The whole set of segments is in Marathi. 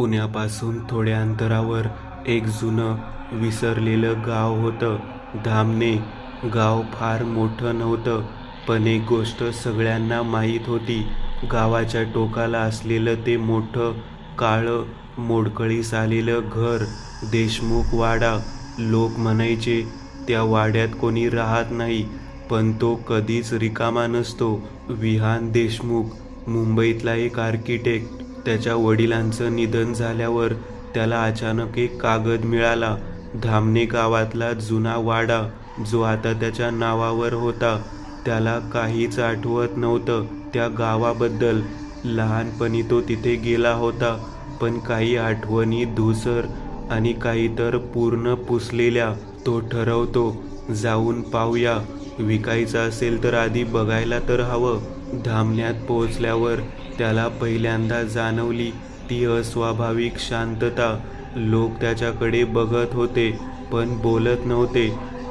पुण्यापासून थोड्या अंतरावर एक जुनं विसरलेलं गाव होतं. धामणे. गाव फार मोठं नव्हतं, पण एक गोष्ट सगळ्यांना माहीत होती. गावाच्या टोकाला असलेलं ते मोठं, काळं, मोडकळीस आलेलं घर देशमुख वाडा. लोक म्हणायचे त्या वाड्यात कोणी राहत नाही, पण तो कधीच रिकामा नसतो. विहान देशमुख मुंबईतला एक आर्किटेक्ट. त्याच्या वडिलांचं निधन झाल्यावर त्याला अचानक एक कागद मिळाला. धामणे गावातला जुना वाडा जो आता त्याच्या नावावर होता. त्याला काहीच आठवत नव्हतं त्या गावाबद्दल. लहानपणी तो तिथे गेला होता, पण काही आठवणी धूसर आणि काही तर पूर्ण पुसलेल्या. तो ठरवतो, जाऊन पाहूया. विकायचं असेल तर आधी बघायला तर हवं. धामण्यात पोहोचल्यावर त्याला पहिल्यांदा जाणवली ती अस्वाभाविक शांतता. लोक त्याच्याकडे बघत होते, पण बोलत नव्हते.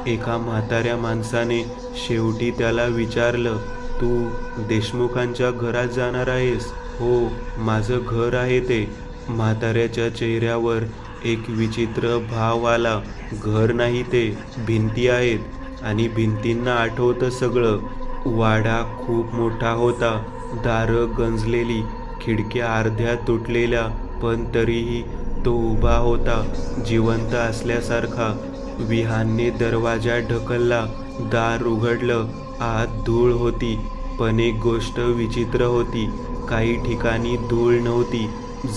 एका म्हाताऱ्या माणसाने शेवटी त्याला विचारलं, तू देशमुखांच्या घरात जाणार आहेस? हो, माझं घर आहे ते. म्हाताऱ्याच्या चेहऱ्यावर एक विचित्र भाव आला. घर नाही ते, भिंती आहेत, आणि भिंतींना आठवतं सगळं. वाडा खूप मोठा होता. दारं गंजलेली, खिडक्या अर्ध्या तुटलेल्या, पण तरीही तो उभा होता, जिवंत असल्यासारखा. विहानने दरवाजा ढकलला. दार उघडलं. आत धूळ होती, पण एक गोष्ट विचित्र होती. काही ठिकाणी धूळ नव्हती,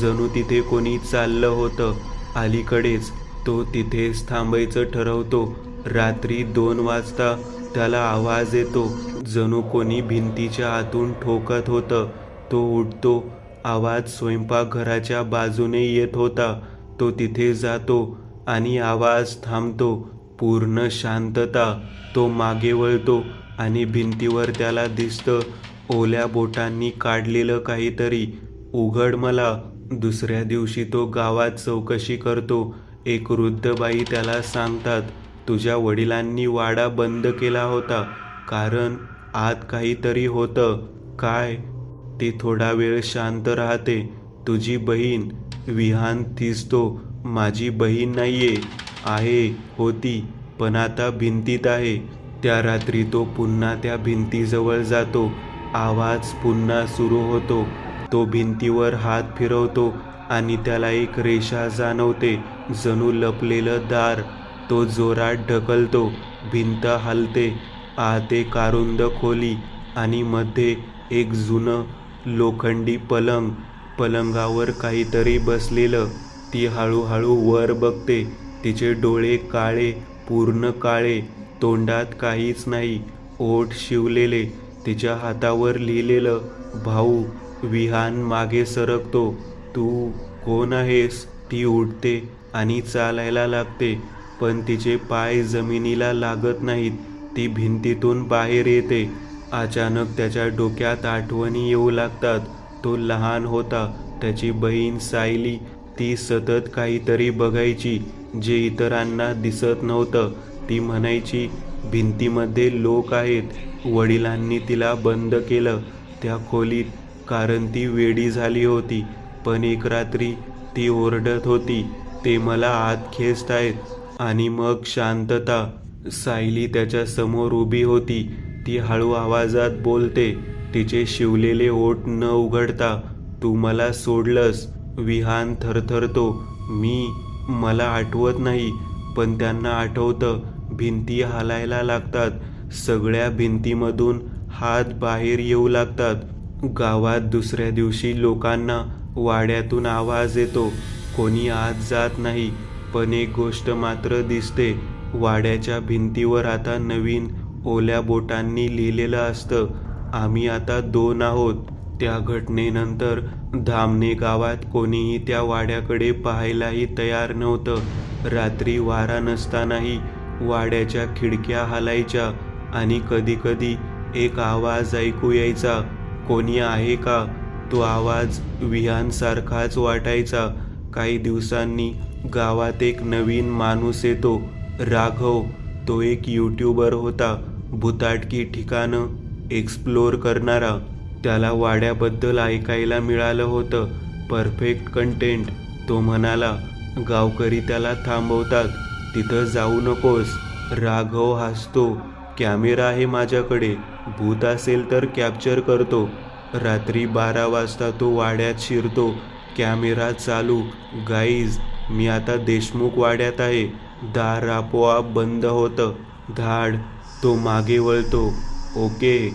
जणू तिथे कोणी चाललं होतं अलीकडेच. तो तिथेच थांबायचं ठरवतो. रात्री 2 वाजता त्याला आवाज येतो, जणू कोणी भिंतीच्या आतून ठोकत होतं. तो उठतो. आवाज स्वयंपाकघराच्या बाजूने येत होता. तो तिथे जातो आणि आवाज थांबतो. पूर्ण शांतता. तो मागे वळतो आणि भिंतीवर त्याला दिसतं ओल्या बोटांनी काढलेलं काहीतरी. उघड मला. दुसऱ्या दिवशी तो गावात चौकशी करतो. एक वृद्ध बाई त्याला सांगतात, तुझ्या वडिलांनी वाडा बंद केला होता, कारण आत काहीतरी होतं. काय? ती थोडा वेळ शांत राहते. तुझी बहीण. विहान थिजतो. माझी बहीण नाहीये. आहे, होती, पण आता भिंतीत आहे. त्या रात्री तो पुन्हा त्या भिंतीजवळ जातो. आवाज पुन्हा सुरू होतो. तो भिंतीवर हात फिरवतो आणि त्याला एक रेषा जाणवते, जणू लपलेलं दार. तो जोरात ढकलतो. भिंत हलते. आत एक अरुंद खोली आणि मध्ये एक जुनं लोखंडी पलंग. पलंगावर काहीतरी बसलेलं. ती हळूहळू वर बघते. तिचे डोळे काळे, पूर्ण काळे. तोंडात काहीच नाही. ओठ शिवलेले. तिच्या हातावर लिहिलेलं, भाऊ. विहान मागे सरकतो. तू कोण आहेस? ती उठते आणि चालायला लागते, पण तिचे पाय जमिनीला लागत नाहीत. ती भिंतीतून बाहेर येते. अचानक त्याच्या डोक्यात आठवणी येऊ लागतात. तो लहान होता. त्याची बहीण सायली. ती सतत काहीतरी बघायची जे इतरांना दिसत नव्हतं. ती म्हणायची, भिंतीमध्ये लोक आहेत. वडिलांनी तिला बंद केलं त्या खोलीत, कारण ती वेडी झाली होती. पण एक रात्री ती ओरडत होती, ते मला आत खेचतायत. आणि मग शांतता. सायली त्याच्या समोर उभी होती. ती हळू आवाजात बोलते, तिचे शिवलेले ओठ न उघडता, तू मला सोडलंस. विहान थरथरतो. मला आठवत नाही, पण त्यांना आठवतं. भिंती हालायला लागतात. सगळ्या भिंतीमधून हात बाहेर येऊ लागतात. गावात दुसऱ्या दिवशी लोकांना वाड्यातून आवाज येतो. कोणी आत जात नाही, पण एक गोष्ट मात्र दिसते. वाड्याच्या भिंतीवर आता नवीन ओल्या बोटांनी लिहिलेलं असतं, आम्ही आता 2 आहोत. त्या घटनेनंतर धामणे गावात कोणीही त्या वाड्याकडे पाहायलाही तयार नव्हतं. रात्री वारा नसतानाही वाड्याच्या खिडक्या हालायच्या आणि कधीकधी एक आवाज ऐकू यायचा, कोणी आहे का? तो आवाज विहानसारखाच वाटायचा. काही दिवसांनी गावात एक नवीन माणूस येतो, राघव. तो एक यूट्यूबर होता, भुताटकी ठिकाणं एक्सप्लोर करणारा. त्याला वाड्याबद्दल ऐकायला मिळालं होतं. Perfect content. तो म्हणाला. गावकरी त्याला थांबवतात. तिथं जाऊ नकोस. राघव हसतो. कॅमेरा आहे माझ्याकडे. भूत असेल तर कॅप्चर करतो. रात्री 12 वाजता तो वाड्यात शिरतो. कॅमेरा चालू. गाईज, मी आता देशमुख वाड्यात आहे. दार आपोआप बंद होतं. धाड. तो मागे वळतो. Okay,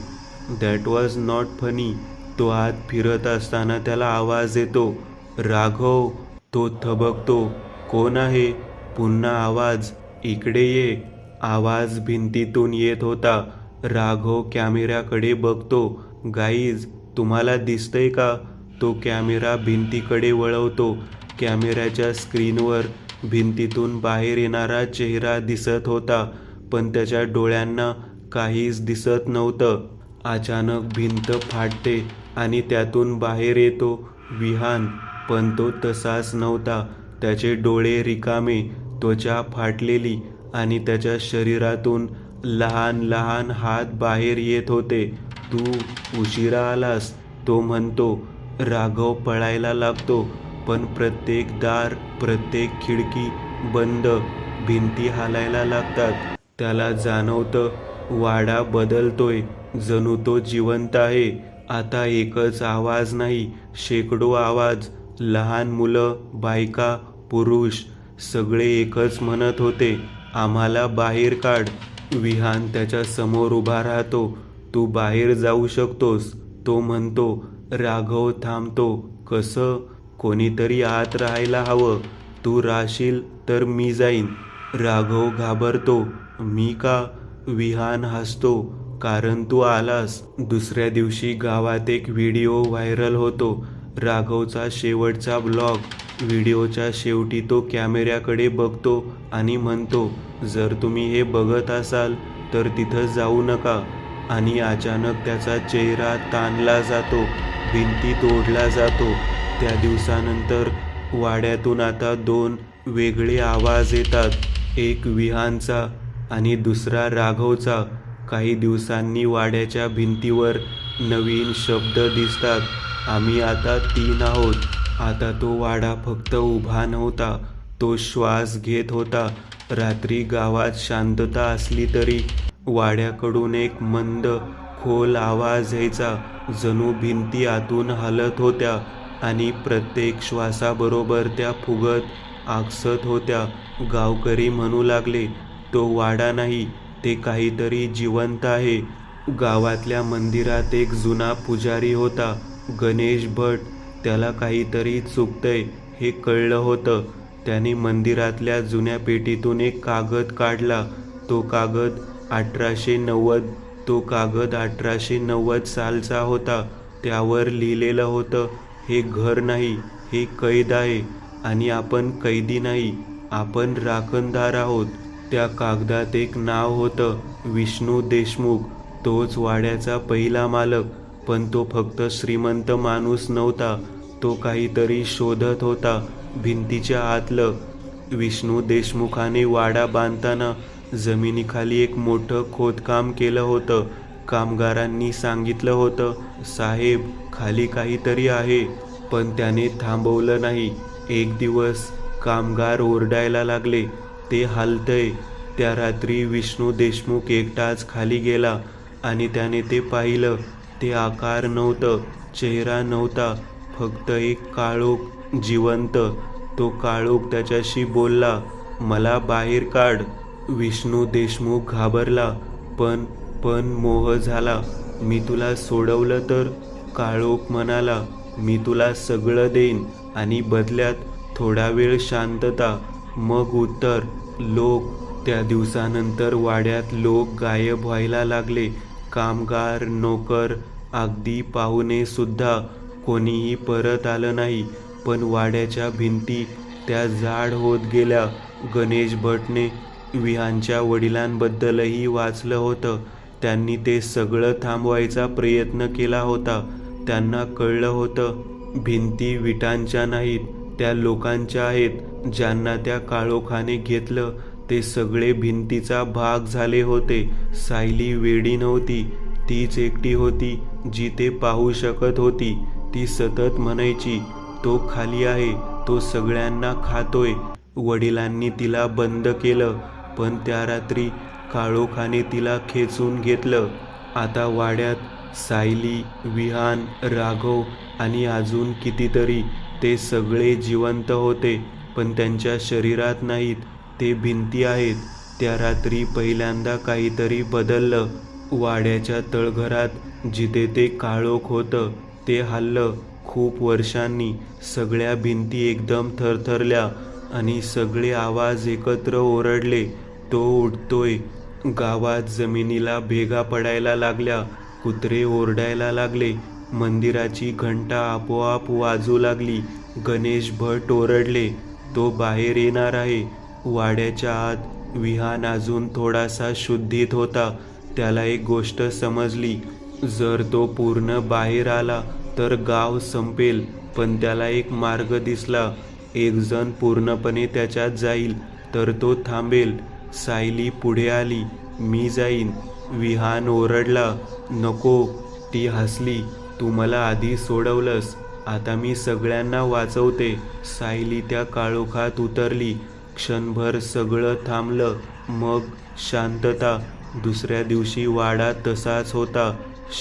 that was not funny. तो आत फिरत असताना त्याला आवाज येतो. राघव. तो थबकतो. कोण आहे? पुन्हा आवाज. इकडे ये. आवाज भिंतीतून येत होता. राघव कॅमेऱ्याकडे बघतो. गाईज, तुम्हाला दिसतंय का? तो कॅमेरा भिंतीकडे वळवतो. कॅमेऱ्याच्या स्क्रीनवर भिंतीतून बाहेर येणारा चेहरा दिसत होता, पण त्याच्या डोळ्यांना काहीच दिसत नव्हतं. अचानक भिंत फाटते आणि त्यातून बाहेर येतो विहान, पण तो तसाच नव्हता. त्याचे डोळे रिकामे, त्वचा फाटलेली आणि त्याच्या शरीरातून लहान लहान हात बाहेर येत होते. तू उशिरा आलास, तो म्हणतो. राघव पळायला लागतो, पण प्रत्येक दार, प्रत्येक खिडकी बंद. भिंती हालायला लागतात. त्याला जाणवतं वाडा बदलतोय, जणू तो जिवंत आहे. आता एकच आवाज नाही, शेकडो आवाज. लहान मुलं, बायका, पुरुष, सगळे एकच म्हणत होते, आम्हाला बाहेर काढ. विहान त्याच्या समोर उभा राहतो. तू बाहेर जाऊ शकतोस, तो म्हणतो. राघव थांबतो. कसं? कोणीतरी आत राहायला हवं. तू राहशील तर मी जाईन. राघव घाबरतो. मी का? विहान हसतो. कारण तू आलास. दुसऱ्या दिवशी गावात एक व्हिडिओ व्हायरल होतो. राघवचा शेवटचा ब्लॉग. व्हिडिओच्या शेवटी तो कॅमेऱ्याकडे बघतो आणि म्हणतो, जर तुम्ही हे बघत असाल तर तिथं जाऊ नका. आणि अचानक त्याचा चेहरा ताणला जातो. भिंती तोडला जातो. त्या दिवसानंतर वाड्यातून आता 2 वेगळे आवाज येतात. एक विहानचा आणि दुसरा राघवचा. काही दिवसांनी वाड्याच्या भिंतीवर नवीन शब्द दिसतात. आम्ही आता 3 आहोत. आता तो वाडा फक्त उभा नव्हता, तो श्वास घेत होता. रात्री गावात शांतता असली तरी वाड्याकडून एक मंद, खोल आवाज यायचा, जणू भिंती आतून हलत होत्या आणि प्रत्येक श्वासाबरोबर त्या फुगत आकसत होत्या. गावकरी म्हणू लागले, तो वाडा नाही, ते काहीतरी जिवंत आहे. गावातल्या मंदिरात एक जुना पुजारी होता, गणेश भट. त्याला काहीतरी चुकतंय हे कळलं होतं. त्याने मंदिरातल्या जुन्या पेटीतून एक कागद काढला. तो कागद 1890 सालचा होता. त्यावर लिहिलेलं होतं, हे घर नाही, हे कैद आहे. आणि आपण कैदी नाही, आपण राखणदार आहोत. त्या कागदात एक नाव होतं, विष्णू देशमुख. तोच वाड्याचा पहिला मालक. पण तो फक्त श्रीमंत माणूस नव्हता, तो काहीतरी शोधत होता भिंतीच्या आतलं. विष्णू देशमुखाने वाडा बांधताना जमिनीखाली एक मोठं खोदकाम केलं होतं. कामगारांनी सांगितलं होतं, साहेब, खाली काहीतरी आहे. पण त्याने थांबवलं नाही. एक दिवस कामगार ओरडायला लागले, ते हलतंय. त्या रात्री विष्णू देशमुख एकटाच खाली गेला आणि त्याने ते पाहिलं. ते आकार नव्हतं, चेहरा नव्हता, फक्त एक काळोख, जिवंत. तो काळोख त्याच्याशी बोलला, मला बाहेर काढ. विष्णू देशमुख घाबरला, पण मोह झाला. मी तुला सोडवलं तर? काळोख म्हणाला, मी तुला सगळं देईन आणि बदल्यात थोडा वेळ शांतता. मग उत्तर, लोक. त्या दिवसानंतर वाड्यात लोक गायब व्हायला लागले. कामगार, नोकर, अगदी पाहुणे सुद्धा. कोणीही परत आलं नाही. पण वाड्याच्या भिंती त्या जाड होत गेल्या. गणेश भटने विहानच्या वडिलांबद्दलही वाचलं होतं. त्यांनी ते सगळं थांबवायचा प्रयत्न केला होता. त्यांना कळलं होतं, भिंती विटांच्या नाहीत, त्या लोकांच्या आहेत. ज्यांना त्या काळोखाने घेतलं ते सगळे भिंतीचा भाग झाले होते. सायली वेडी नव्हती, तीच एकटी होती जी ते पाहू शकत होती. ती सतत म्हणायची, तो खाली आहे, तो सगळ्यांना खातोय. वडिलांनी तिला बंद केलं, पण त्या रात्री काळोखाने तिला खेचून घेतलं. आता वाड्यात सायली, विहान, राघव आणि अजून कितीतरी, ते सगळे जिवंत होते, पण त्यांच्या शरीरात नाहीत, ते भिंती आहेत. त्या रात्री पहिल्यांदा काहीतरी बदललं. वाड्याच्या तळघरात जिथे ते काळोख होतं ते हललं. खूप वर्षांनी सगळ्या भिंती एकदम थरथरल्या आणि सगळे आवाज एकत्र ओरडले, तो उठतोय. गावात जमिनीला भेगा पडायला लागल्या, कुत्रे ओरडायला लागले, मंदिराची घंटा आपोआप वाजू लागली. गणेश भट ओरडले, तो बाहेर येणार आहे. वाड्याच्या आत विहान अजून थोडासा शुद्धीत होता. त्याला एक गोष्ट समजली, जर तो पूर्ण बाहेर आला तर गाव संपेल, पण त्याला एक मार्ग दिसला. एक जण पूर्णपणे त्याच्यात जाईल तर तो थांबेल. सायली पुढे आली, मी जाईन. विहान ओरडला, नको. ती हसली, तू मला आधी सोडवलंस, आता मी सगळ्यांना वाचवते. सायली त्या काळोखात उतरली. क्षणभर सगळं थांबलं, मग शांतता. दुसऱ्या दिवशी वाडा तसाच होता,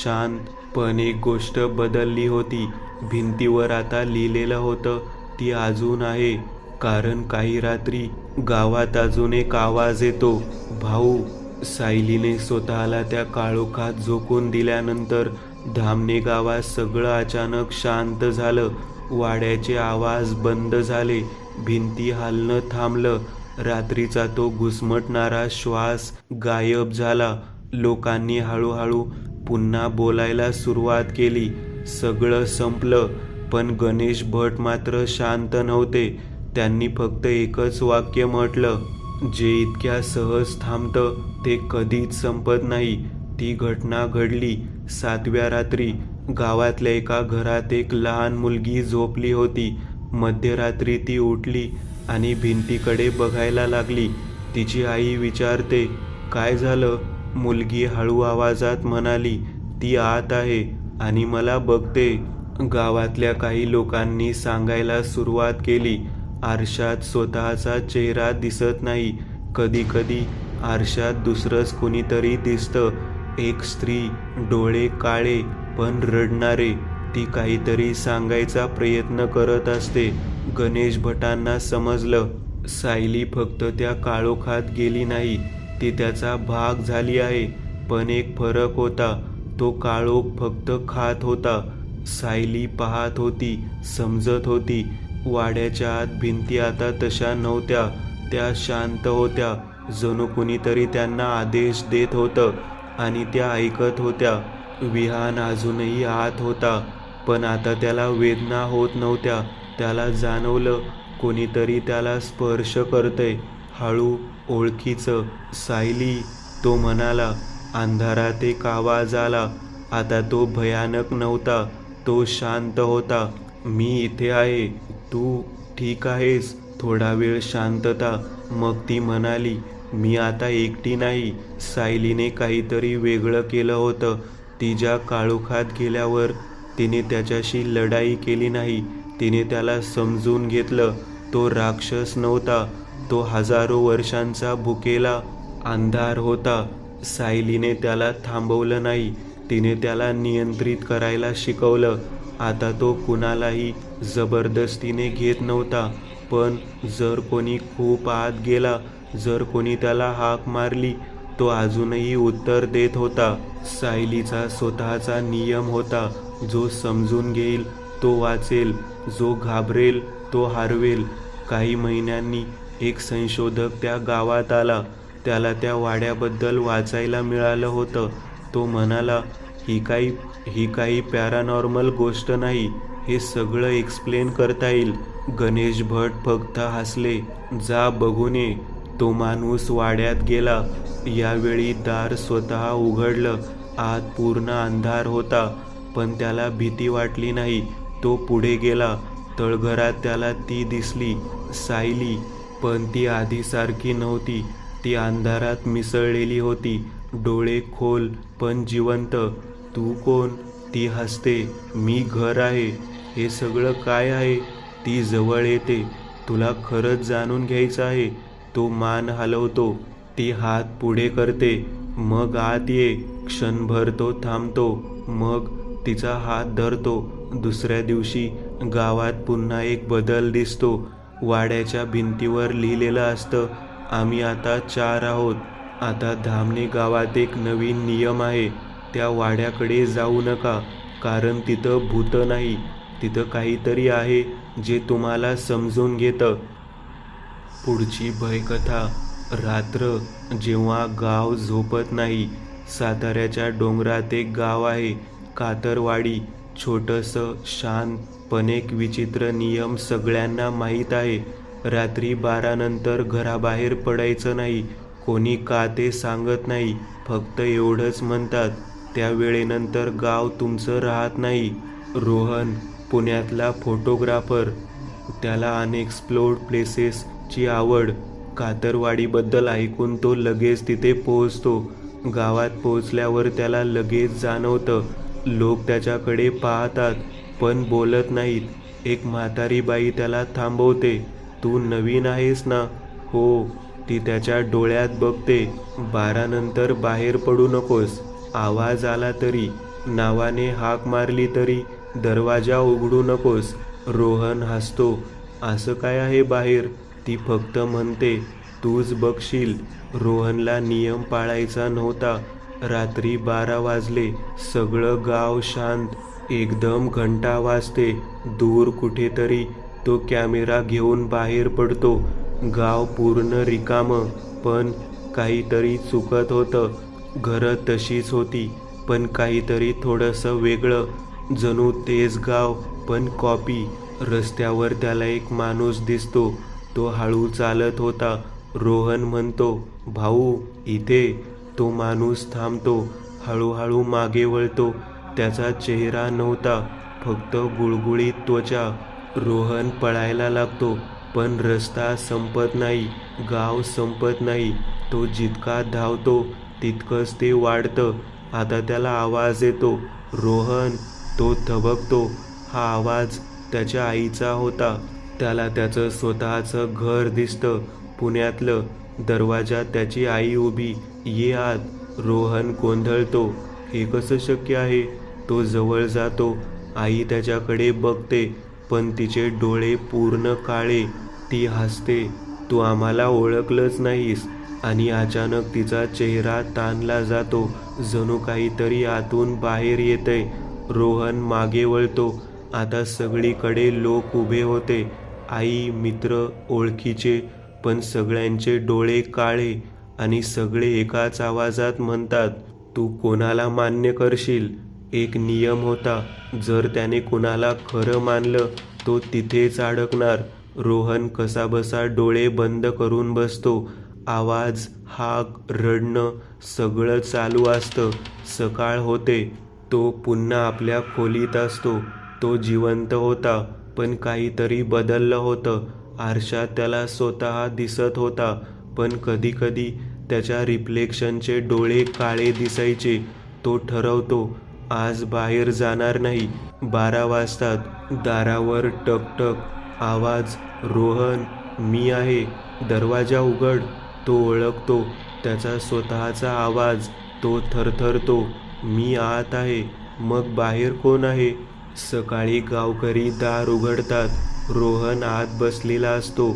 शांत. पण एक गोष्ट बदलली होती. भिंतीवर आता लिहिलेलं होतं, ती अजून आहे. कारण काही रात्री गावात अजून एक आवाज येतो, भाऊ. सायलीने स्वतःला त्या काळोखात झोकून दिल्यानंतर धामणे गावात सगळं अचानक शांत झालं. वाड्याचे आवाज बंद झाले, भिंती हलणं थांबलं. रात्रीचा तो घुसमटणारा श्वास गायब झाला. लोकांनी हळूहळू पुन्हा बोलायला सुरुवात केली. सगळं संपलं, पण गणेश भट मात्र शांत नव्हते. त्यांनी फक्त एकच वाक्य म्हटलं, जे इतक्या सहज थांबतं ते कधीच संपत नाही. ती घटना घडली 7व्या रात्री. गावातल्या एका घरात एक लहान मुलगी झोपली होती. मध्यरात्री ती उठली आणि भिंतीकडे बघायला लागली. तिची आई विचारते, काय झालं? मुलगी हळू आवाजात म्हणाली, ती आत आहे आणि मला बघते. गावातल्या काही लोकांनी सांगायला सुरुवात केली, आरशात स्वतःचा चेहरा दिसत नाही. कधी कधी आरशात दुसरंच कुणीतरी दिसतं. एक स्त्री, डोळे काळे पण रडणारे. ती काहीतरी सांगायचा प्रयत्न करत असते. गणेश भटांना समजलं, सायली फक्त त्या काळोखात गेली नाही, ती त्याचा भाग झाली आहे. पण एक फरक होता, तो काळोख फक्त खात होता. सायली पाहत होती, समजत होती. वाड्याच्या आत भिंती आता तशा नव्हत्या, त्या शांत होत्या. जणू कुणीतरी त्यांना आदेश देत होतं आणि त्या ऐकत होत्या. विहान अजूनही आत होता, पण आता त्याला वेदना होत नव्हत्या. त्याला जाणवलं, कोणीतरी त्याला स्पर्श करतंय, हळू, ओळखीचं. सायली, तो म्हणाला. अंधारात एक आवाज आला. आता तो भयानक नव्हता, तो शांत होता. मी इथे आहे, तू ठीक आहेस? थोडा वेळ शांतता. मग ती म्हणाली, मी आता एकटी नाही. सायलीने काहीतरी वेगळं केलं होतं. ती ज्या काळोखात गेल्यावर तिने त्याच्याशी लढाई केली नाही, तिने त्याला समजून घेतलं. तो राक्षस नव्हता, तो हजारो वर्षांचा भुकेला अंधार होता. सायलीने त्याला थांबवलं नाही, तिने त्याला नियंत्रित करायला शिकवलं. आता तो कुणालाही जबरदस्तीने घेत नव्हता, पण जर कोणी खूप आत गेला, जर कोणी त्याला हाक मारली, तो अजूनही उत्तर देत होता. सायलीचा स्वतःचा नियम होता, जो समजून घेईल तो वाचेल, जो घाबरेल तो हरवेल. काही महिन्यांनी एक संशोधक त्या गावात आला. त्याला त्या वाड्याबद्दल वाचायला मिळालं होतं. तो म्हणाला, ही काही पॅरानॉर्मल गोष्ट नाही, हे सगळं एक्सप्लेन करता येईल. गणेश भट फक्त हसले. जा बघून ये. तो माणूस वाड्यात गेला. यावेळी दार स्वतः उघडलं. आत पूर्ण अंधार होता, पण त्याला भीती वाटली नाही. तो पुढे गेला. तळघरात त्याला ती दिसली, सायली. पण ती आधीसारखी नव्हती. ती अंधारात मिसळलेली होती, डोळे खोल पण जिवंत. तू कोण? ती हसते. मी घर आहे. हे सगळं काय आहे? ती जवळ येते. तुला खरंच जाणून घ्यायचं आहे. तो मान हलवतो. ती हात पुढे करते. मग आत ये. क्षणभर तो थांबतो. मग तिचा हात धरतो. दुसऱ्या दिवशी गावात पुन्हा एक बदल दिसतो. वाड्याच्या भिंतीवर लिहिलेलं असतं, आम्ही आता 4 आहोत. आता धामणे गावात एक नवीन नियम आहे. त्या वाड्याकडे जाऊ नका, कारण तिथं भूत नाही. तिथं काहीतरी आहे जे तुम्हाला समजून घेतं. पुढची भयकथा. रात्र, जेव्हा गाव झोपत नाही. साताऱ्याच्या डोंगरात एक गाव आहे, कातरवाडी. छोटंसं, शांत, पण एक विचित्र नियम सगळ्यांना माहीत आहे. रात्री 12 नंतर घराबाहेर पडायचं नाही. कोणी का ते सांगत नाही, फक्त एवढंच म्हणतात, त्या वेळेनंतर गाव तुमचं राहत नाही. रोहन, पुण्यातला फोटोग्राफर. त्याला अनएक्सप्लोर्ड प्लेसेसची आवड. कातरवाडीबद्दल ऐकून तो लगेच तिथे पोहोचतो. गावात पोहोचल्यावर त्याला लगेच जाणवतं, लोक त्याच्याकडे पाहतात पण बोलत नाहीत. एक म्हातारी बाई त्याला थांबवते. तू नवीन आहेस ना? हो. ती त्याच्या डोळ्यात बघते. 12 नंतर बाहेर पडू नकोस. आवाज आला तरी, नावाने हाक मारली तरी दरवाजा उघडू नकोस. रोहन हसतो. असं काय आहे बाहेर? ती फक्त म्हणते, तूच बघशील. रोहनला नियम पाळायचा नव्हता. रात्री 12 वाजले. सगळं गाव शांत. एकदम घंटा वाजते. दूर कुठेतरी तो कॅमेरा घेऊन बाहेर पडतो. गाव पूर्ण रिकामं, पण काहीतरी चुकत होतं. घरं तशीच होती, पण काहीतरी थोडंसं वेगळं. जणू तेच गाव, पण कॉपी. रस्त्यावर त्याला एक माणूस दिसतो. तो हळू चालत होता. रोहन म्हणतो, भाऊ, इथे. तो माणूस थांबतो. हळूहळू मागे वळतो. त्याचा चेहरा नव्हता, फक्त गुळगुळीत त्वचा. रोहन पळायला लागतो, पण रस्ता संपत नाही, गाव संपत नाही. तो जितका धावतो तितकंच ते वाढतं. आता त्याला आवाज येतो, रोहन. तो थबकतो. हा आवाज त्याच्या आईचा होता. त्याला त्याचं स्वतःचं घर दिसतं, पुण्यातलं. दरवाजात त्याची आई उभी. ये आत. रोहन गोंधळतो. हे कसं शक्य आहे? तो जवळ जातो. आई त्याच्याकडे बघते, पण तिचे डोळे पूर्ण काळे. ती हसते. तू आम्हाला ओळखलंच नाहीस. आणि अचानक तिचा चेहरा ताणला जातो, जणू काहीतरी आतून बाहेर येतंय. रोहन मागे वळतो. आता सगळीकडे लोक उभे होते. आई, मित्र, ओळखीचे, पण सगळ्यांचे डोळे काळे. आणि सगळे एकाच आवाजात म्हणतात, तू कोणाला मान्य करशील? एक नियम होता, जर त्याने कुणाला खरं मानलं तो तिथेच अडकणार. रोहन कसाबसा डोळे बंद करून बसतो. आवाज, हाक, रडणं सगळं चालू असतं. सकाळ होते. तो पुन्हा आपल्या खोलीत असतो. तो जिवंत होता, पण काहीतरी बदललं होतं. आरशात त्याला स्वतः दिसत होता, पण कधीकधी त्याच्या रिफ्लेक्शनचे डोळे काळे दिसायचे. तो ठरवतो, आज बाहेर जाणार नाही. 12 वाजतात. दारावर टकटक. आवाज, रोहन, मी आहे. दरवाजा उघड. तो ओळखतो त्याचा स्वतःचा आवाज. तो थरथरतो. मी आत आहे. मग बाहेर कोण आहे? सकाळी गावकरी दार उघडतात. रोहन आत बसलेला असतो,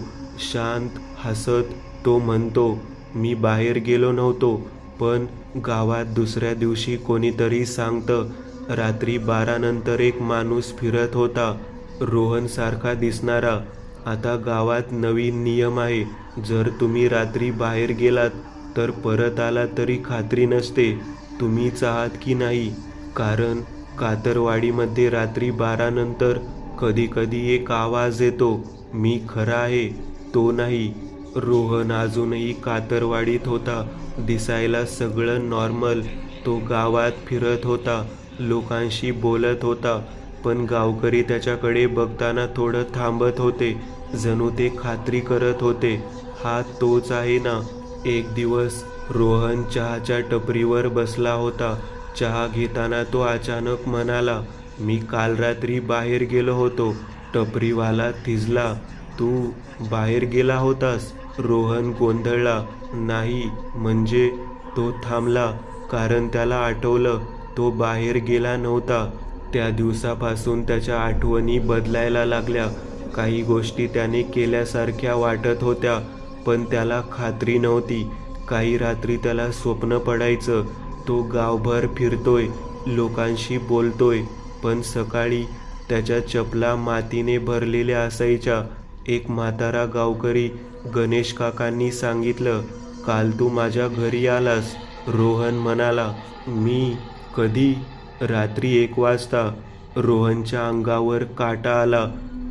शांत, हसत. तो म्हणतो, मी बाहेर गेलो नव्हतो, पण गावात दुसऱ्या दिवशी कोणीतरी सांगतं, रात्री 12 नंतर एक माणूस फिरत होता, रोहनसारखा दिसणारा. आता गावात नवीन नियम आहे, जर तुम्ही रात्री बाहेर गेलात तर परत आलात तरी खात्री नसते तुम्हीच आहात की नाही. कारण कातरवाडीमध्ये रात्री 12 नंतर कधीकधी एक आवाज येतो, मी खरा आहे, तो नाही. रोहन अजूनही कातरवाडीत होता. दिसायला सगळं नॉर्मल. तो गावात फिरत होता, लोकांशी बोलत होता, पण गावकरी त्याच्याकडे बघताना थोडं थांबत होते, जणू ते खात्री करत होते, हा तोच आहे ना. एक दिवस रोहन चहाच्या टपरीवर बसला होता. चहा घेताना तो अचानक म्हणाला, मी काल रात्री बाहेर गेलो होतो. टपरीवाला थिजला. तू बाहेर गेला होतास? रोहन गोंधळला. नाही म्हणजे? तो थांबला, कारण त्याला आठवलं तो बाहेर गेला नव्हता. त्या दिवसापासून त्याच्या आठवणी बदलायला लागल्या. काही गोष्टी त्याने केल्यासारख्या वाटत होत्या, पण त्याला खात्री नव्हती. काही रात्री त्याला स्वप्न पडायचं, तो गावभर फिरतोय, लोकांशी बोलतोय, पण सकाळी त्याच्या चपला मातीने भरलेल्या असायच्या. एक म्हातारा गावकरी गणेश काकांनी सांगितलं, काल तू माझ्या घरी आलास. रोहन म्हणाला, मी? कधी? रात्री 1 वाजता. रोहनच्या अंगावर काटा आला.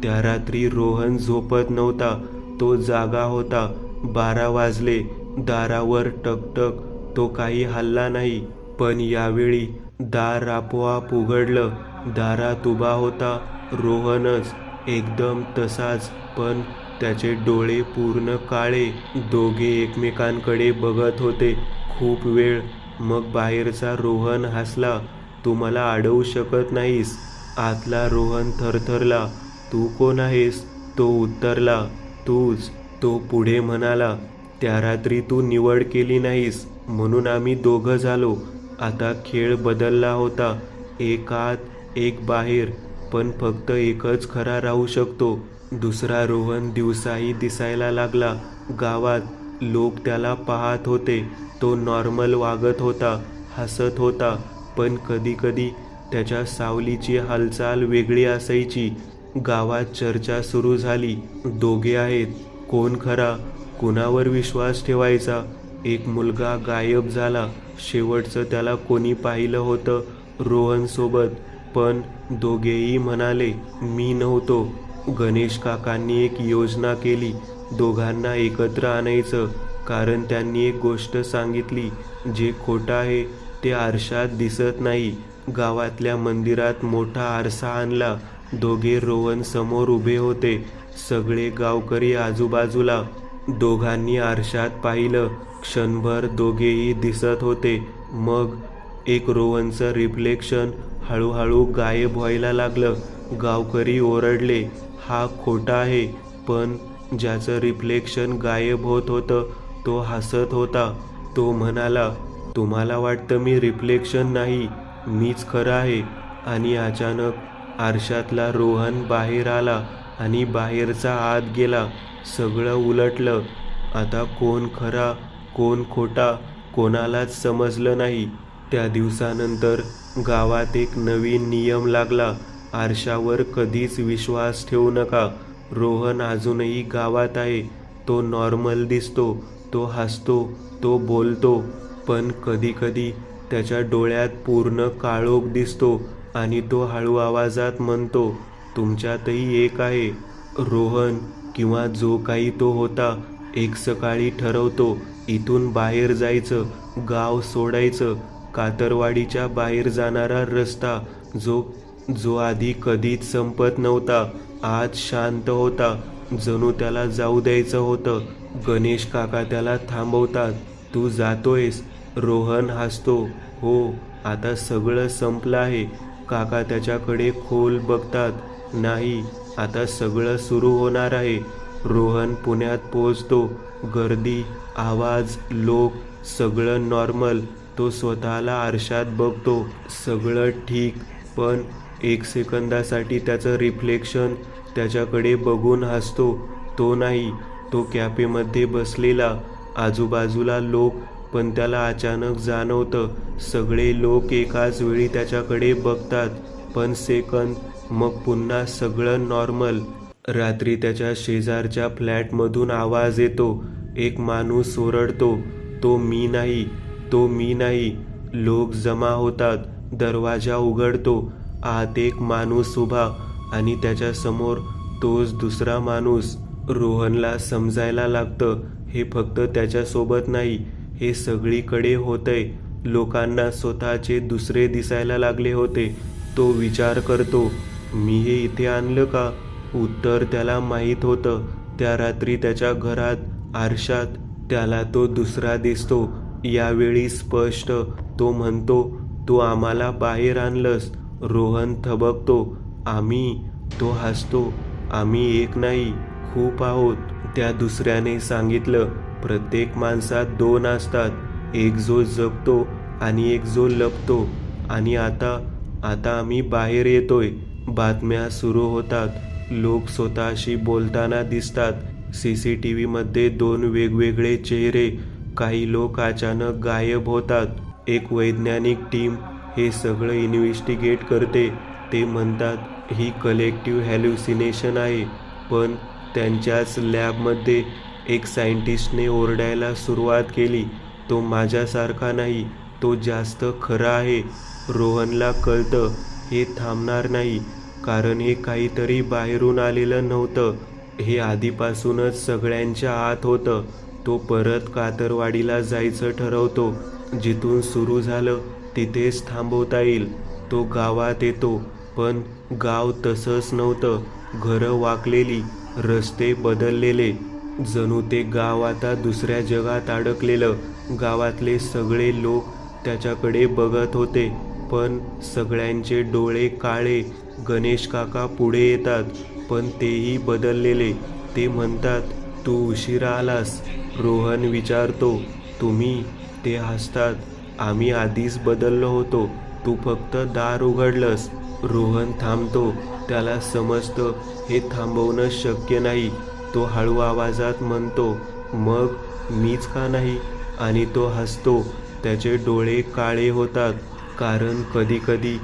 त्या रात्री रोहन झोपत नव्हता, तो जागा होता. 12 वाजले. दारावर टकटक. तो काही हलला नाही, पण यावेळी दार आपोआप उघडलं. दारात उभा होता रोहनच, एकदम तसाच, पण त्याचे डोळे पूर्ण काळे. दोघे एकमेकांकडे बघत होते खूप वेळ. मग बाहेरचा रोहन हसला. तू मला अडवू शकत नाहीस. आतला रोहन थरथरला. तू कोण आहेस? तो उत्तरला, तूच. तो पुढे म्हणाला, त्या रात्री तू निवड केली नाहीस, म्हणून आम्ही दोघं झालो. आता खेळ बदलला होता. एक आत एक बाहेर, पण फक्त एकच खरा राहू शकतो. दुसरा रोहन दिवसाही दिसायला लागला. गावात लोक त्याला पाहत होते. तो नॉर्मल वागत होता, हसत होता, पण कधी कधी त्याच्या सावलीची हालचाल वेगळी असायची. गावात चर्चा सुरू झाली. दोघे आहेत, कोण खरा? कुणावर विश्वास ठेवायचा? एक मुलगा गायब झाला. शेवटचं त्याला कोणी पाहिलं होतं रोहनसोबत, पण दोघेही म्हणाले, मी नव्हतो. गणेश काकांनी एक योजना केली, दोघांना एकत्र आणायचं. कारण त्यांनी एक गोष्ट सांगितली, जे खोटं आहे ते आरशात दिसत नाही. गावातल्या मंदिरात मोठा आरसा आणला. दोघे रोहन समोर उभे होते, सगळे गावकरी आजूबाजूला. दोघांनी आरशात पाहिलं. क्षणभर दोघेही दिसत होते. मग एक रोहनचं रिफ्लेक्शन हळूहळू गायब व्हायला लागलं. गावकरी ओरडले, हा खोटा आहे. पण ज्याचं रिफ्लेक्शन गायब होत होतं तो हसत होता. तो म्हणाला, तुम्हाला वाटतं मी रिफ्लेक्शन नाही, मीच खरं आहे. आणि अचानक आरशातला रोहन बाहेर आला आणि बाहेरचा आत गेला. सगळं उलटलं. आता कोण खरा कोण खोटा कोणालाच समजलं नाही. त्या दिवसानंतर गावात एक नवीन नियम लागला, आरशावर कधीच विश्वास ठेवू नका. रोहन अजूनही गावात आहे. तो नॉर्मल दिसतो, तो हसतो, तो बोलतो, पण कधी कधी त्याच्या डोळ्यात पूर्ण काळोख दिसतो आणि तो हळू आवाजात म्हणतो, तुमच्यातही एक आहे. रोहन किंवा जो काही तो होता, एक सकाळी ठरवतो इथून बाहेर जायचं, गाव सोडायचं. कातरवाडीच्या बाहेर जाणारा रस्ता जो आधी कधीच संपत नव्हता, आज शांत होता, जणू त्याला जाऊ द्यायचं होतं. गणेश काका त्याला थांबवतात. तू जातोयस? रोहन हसतो. हो, आता सगळं संपलं आहे. काका त्याच्याकडे खोल बघतात. नाही, आता सगळं सुरू होणार आहे. रोहन पुण्यात पोहोचतो. गर्दी, आवाज, लोक, सगळं नॉर्मल. तो स्वतःला आरशात बघतो. सगळं ठीक, पण 1 सेकंदासाठी त्याचं रिफ्लेक्शन त्याच्याकडे बघून हसतो. तो नाही, तो कॅफेमध्ये बसलेला. आजूबाजूला लोक, पण त्याला अचानक जाणवतं सगळे लोक एकाच वेळी त्याच्याकडे बघतात. पण सेकंद, मग पुन्हा सगळं नॉर्मल. रात्री त्याच्या शेजारच्या फ्लॅटमधून आवाज येतो. एक माणूस ओरडतो, तो मी नाही, तो मी नाही. लोक जमा होतात. दरवाजा उघडतो. आत एक माणूस उभा आणि त्याच्यासमोर तोच दुसरा माणूस. रोहनला समजायला लागतं, हे फक्त त्याच्यासोबत नाही, हे सगळीकडे होतंय. लोकांना स्वतःचे दुसरे दिसायला लागले होते. तो विचार करतो, मी हे इथे आणलं का? उत्तर त्याला माहीत होतं. त्या रात्री त्याच्या घरात आरशात त्याला तो दुसरा दिसतो. यावेळी स्पष्ट. तो म्हणतो, तू आम्हाला बाहेर आणलंस. रोहन थबकतो. आम्ही? तो हसतो. आम्ही एक नाही, खूप आहोत. त्या दुसऱ्याने सांगितलं, प्रत्येक माणसात दोन असतात, एक जो जगतो आणि एक जो लपतो. आणि आता आता आम्ही बाहेर येतोय. बातम्या सुरू होतात. लोक स्वतःशी बोलताना दिसतात. CCTV मध्ये 2 वेगवेगळे चेहरे. काही लोक अचानक गायब होतात. एक वैज्ञानिक टीम हे सगळं इन्व्हेस्टिगेट करते. ते म्हणतात ही कलेक्टिव्ह हॅल्युसिनेशन आहे. पण त्यांच्याच लॅबमध्ये एक सायंटिस्टने ओरडायला सुरुवात केली, तो माझ्यासारखा नाही, तो जास्त खरा आहे. रोहनला कळतं हे थांबणार नाही, कारण हे काहीतरी बाहेरून आलेलं नव्हतं. हे आधीपासूनच सगळ्यांच्या आत होतं. तो परत कातरवाडीला जायचं ठरवतो. जिथून सुरू झालं तिथेच थांबवता येईल. तो गावात येतो, पण गाव तसंच नव्हतं. घरं वाकलेली, रस्ते बदललेले. जणू ते गाव आता दुसऱ्या जगात अडकलेलं. गावातले सगळे लोक त्याच्याकडे बघत होते, पण सगळ्यांचे डोळे काळे. गणेश काका पुढे येतात, पण तेही बदललेले. ते म्हणतात, तू उशिरा आलास. रोहन विचारतो, तुम्ही? ते हसतात, आम्ही आधीच बदललो होतो, तू फक्त दार उघडलंस. रोहन थांबतो. त्याला समजतं हे थांबवणं शक्य नाही. तो हळू आवाजात म्हणतो, मग मीच का नाही? आणि तो हसतो. त्याचे डोळे काळे होतात. कारण कधीकधी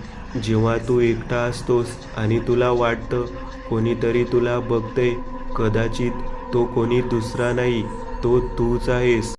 जेव्हा तू एकटा असतोस आणि तुला वाटतं कोणीतरी तुला बघतंय, कदाचित तो कोणी दुसरा नाही, तो तूच आहेस.